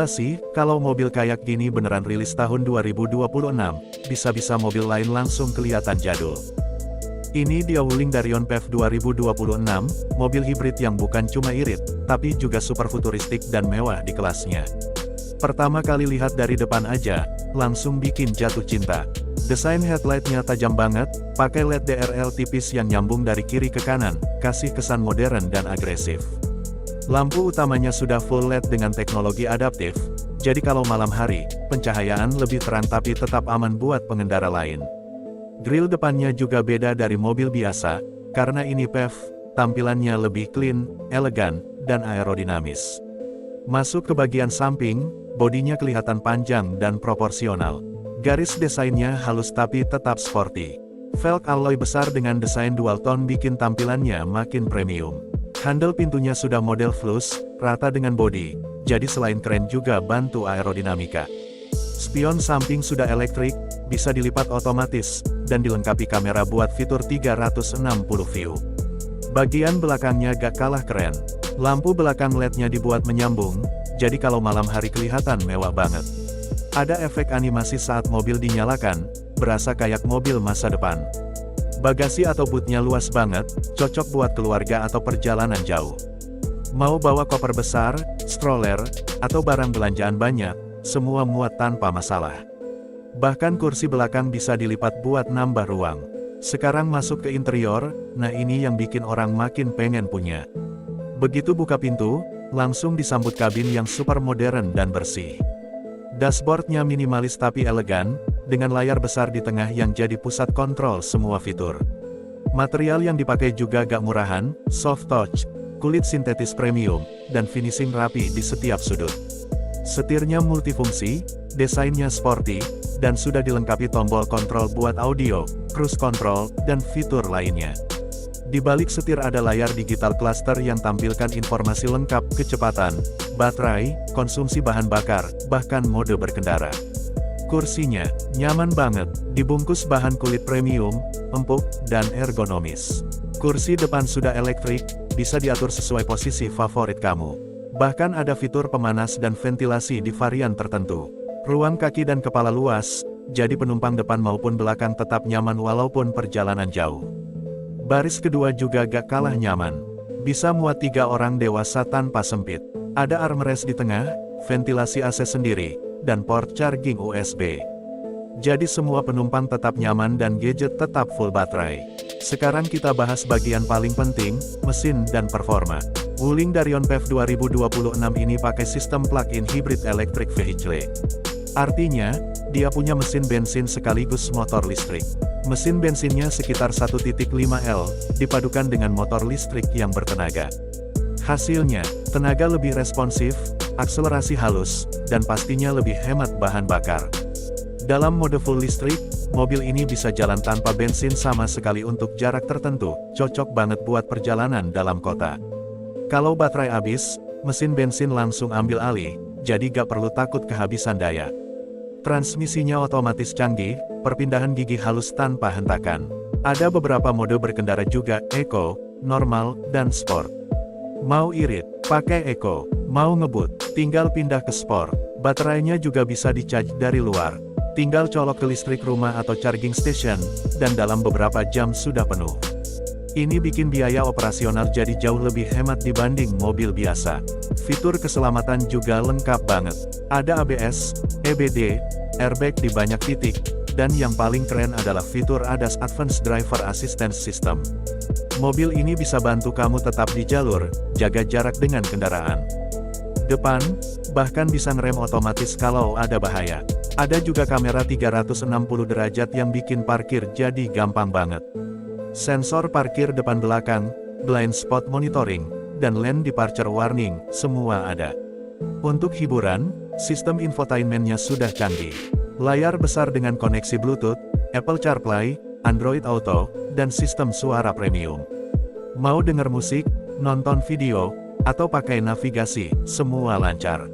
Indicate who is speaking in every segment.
Speaker 1: Gila sih, kalau mobil kayak gini beneran rilis tahun 2026, bisa-bisa mobil lain langsung kelihatan jadul. Ini dia Wuling Darion PHEV 2026, mobil hibrid yang bukan cuma irit, tapi juga super futuristik dan mewah di kelasnya. Pertama kali lihat dari depan aja, langsung bikin jatuh cinta. Desain headlightnya tajam banget, pakai LED DRL tipis yang nyambung dari kiri ke kanan, kasih kesan modern dan agresif. Lampu utamanya sudah full LED dengan teknologi adaptif, jadi kalau malam hari, pencahayaan lebih terang tapi tetap aman buat pengendara lain. Grill depannya juga beda dari mobil biasa, karena ini PHEV, tampilannya lebih clean, elegan, dan aerodinamis. Masuk ke bagian samping, bodinya kelihatan panjang dan proporsional. Garis desainnya halus tapi tetap sporty. Velg alloy besar dengan desain dual tone bikin tampilannya makin premium. Handle pintunya sudah model flush, rata dengan bodi, jadi selain keren juga bantu aerodinamika. Spion samping sudah elektrik, bisa dilipat otomatis, dan dilengkapi kamera buat fitur 360 view. Bagian belakangnya gak kalah keren. Lampu belakang LED-nya dibuat menyambung, jadi kalau malam hari kelihatan mewah banget. Ada efek animasi saat mobil dinyalakan, berasa kayak mobil masa depan. Bagasi atau bootnya luas banget, cocok buat keluarga atau perjalanan jauh. Mau bawa koper besar, stroller, atau barang belanjaan banyak, semua muat tanpa masalah. Bahkan kursi belakang bisa dilipat buat nambah ruang. Sekarang masuk ke interior, nah ini yang bikin orang makin pengen punya. Begitu buka pintu, langsung disambut kabin yang super modern dan bersih. Dashboardnya minimalis tapi elegan, dengan layar besar di tengah yang jadi pusat kontrol semua fitur. Material yang dipakai juga gak murahan, soft touch, kulit sintetis premium, dan finishing rapi di setiap sudut. Setirnya multifungsi, desainnya sporty, dan sudah dilengkapi tombol kontrol buat audio, cruise control, dan fitur lainnya. Di balik setir ada layar digital cluster yang tampilkan informasi lengkap kecepatan, baterai, konsumsi bahan bakar, bahkan mode berkendara. Kursinya nyaman banget, dibungkus bahan kulit premium, empuk, dan ergonomis. Kursi depan sudah elektrik, bisa diatur sesuai posisi favorit kamu. Bahkan ada fitur pemanas dan ventilasi di varian tertentu. Ruang kaki dan kepala luas, jadi penumpang depan maupun belakang tetap nyaman walaupun perjalanan jauh. Baris kedua juga gak kalah nyaman. Bisa muat 3 orang dewasa tanpa sempit. Ada armrest di tengah, ventilasi AC sendiri, dan port charging USB. Jadi semua penumpang tetap nyaman dan gadget tetap full baterai. Sekarang kita bahas bagian paling penting, mesin dan performa. Wuling Darion PHEV 2026 ini pakai sistem plug-in hybrid electric vehicle. Artinya, dia punya mesin bensin sekaligus motor listrik. Mesin bensinnya sekitar 1.5 L, dipadukan dengan motor listrik yang bertenaga. Hasilnya, tenaga lebih responsif, akselerasi halus, dan pastinya lebih hemat bahan bakar. Dalam mode full listrik, mobil ini bisa jalan tanpa bensin sama sekali untuk jarak tertentu, cocok banget buat perjalanan dalam kota. Kalau baterai habis, mesin bensin langsung ambil alih, jadi gak perlu takut kehabisan daya. Transmisinya otomatis canggih, perpindahan gigi halus tanpa hentakan. Ada beberapa mode berkendara juga, Eco, Normal, dan Sport. Mau irit, pakai Eco. Mau ngebut, tinggal pindah ke Sport. Baterainya juga bisa di-charge dari luar. Tinggal colok ke listrik rumah atau charging station, dan dalam beberapa jam sudah penuh. Ini bikin biaya operasional jadi jauh lebih hemat dibanding mobil biasa. Fitur keselamatan juga lengkap banget. Ada ABS, EBD, airbag di banyak titik, dan yang paling keren adalah fitur ADAS Advanced Driver Assistance System. Mobil ini bisa bantu kamu tetap di jalur, jaga jarak dengan kendaraan. Depan, bahkan bisa ngerem otomatis kalau ada bahaya. Ada juga kamera 360 derajat yang bikin parkir jadi gampang banget. Sensor parkir depan belakang, blind spot monitoring, dan lane departure warning, semua ada. Untuk hiburan, sistem infotainmentnya sudah canggih. Layar besar dengan koneksi Bluetooth, Apple CarPlay, Android Auto, dan sistem suara premium. Mau denger musik, nonton video, atau pakai navigasi, semua lancar.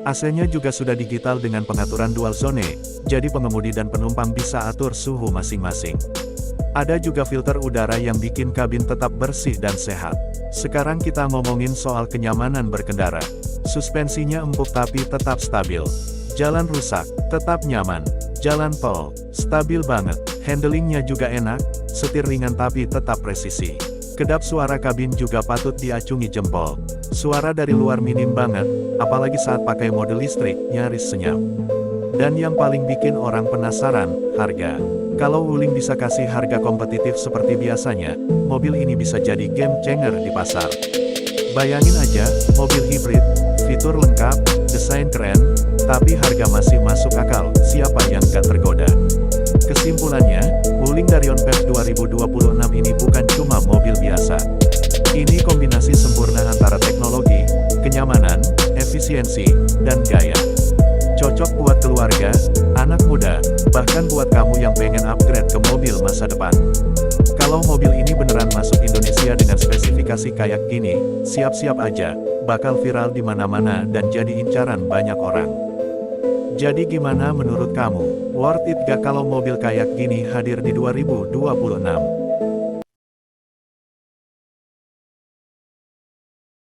Speaker 1: AC-nya juga sudah digital dengan pengaturan dual zone, jadi pengemudi dan penumpang bisa atur suhu masing-masing. Ada juga filter udara yang bikin kabin tetap bersih dan sehat. Sekarang kita ngomongin soal kenyamanan berkendara. Suspensinya empuk tapi tetap stabil. Jalan rusak, tetap nyaman. Jalan tol, stabil banget. Handlingnya juga enak, setir ringan tapi tetap presisi. Kedap suara kabin juga patut diacungi jempol. Suara dari luar minim banget, apalagi saat pakai mode listrik, nyaris senyap. Dan yang paling bikin orang penasaran, harga. Kalau Wuling bisa kasih harga kompetitif seperti biasanya, mobil ini bisa jadi game changer di pasar. Bayangin aja, mobil hibrid, fitur lengkap, desain keren, tapi harga masih masuk akal, siapa yang gak tergoda? Kesimpulannya, Wuling Darion PHEV 2026 ini bukan cuma mobil biasa. Ini kombinasi sempurna antara teknologi, kenyamanan, efisiensi, dan gaya. Cocok buat keluarga, anak muda, bahkan buat kamu yang pengen upgrade ke mobil masa depan. Kalau mobil ini beneran masuk Indonesia dengan spesifikasi kayak gini, siap-siap aja, bakal viral di mana-mana dan jadi incaran banyak orang. Jadi gimana menurut kamu? Worth it gak kalau mobil kayak gini hadir di 2026?